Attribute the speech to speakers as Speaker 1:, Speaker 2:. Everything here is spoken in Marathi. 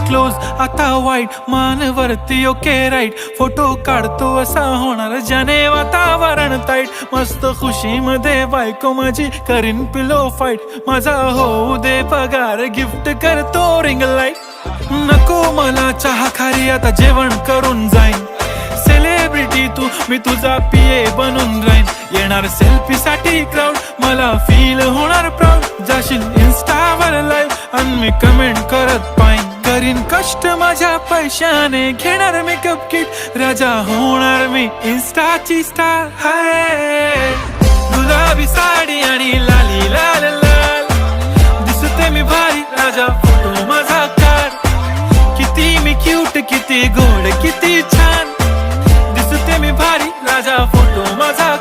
Speaker 1: क्लोज आता वाईट मान वरती ओके राईट फोटो काढतो असा होणार ज्याने वातावरण ताईट मस्त खुशी मध्ये बायको माझी करीन पिलो फाईट माझा होऊ दे पगार गिफ्ट करतो रिंग लाईट नको मला चहा खारी आता जेवण करून जाईन सेलिब्रिटी तू मी तुझा पीए बनून राहीन येणार सेल्फी साठी क्राऊड मला फील होणार प्राऊड जाशील इन्स्टावर लाईव्ह आणि मी कमेंट करत पाईन करीन कष्ट माझ्या पैशाने घेणार मेकअप किट राजा होणार मी इन्स्टाची स्टार हाय गुलाबी साडी आणि लाली लाल लाल दिसते मी भारी राजा फोटो माझा काढ किती मी क्यूट किती गोड किती छान दिसते मी भारी राजा फोटो माझा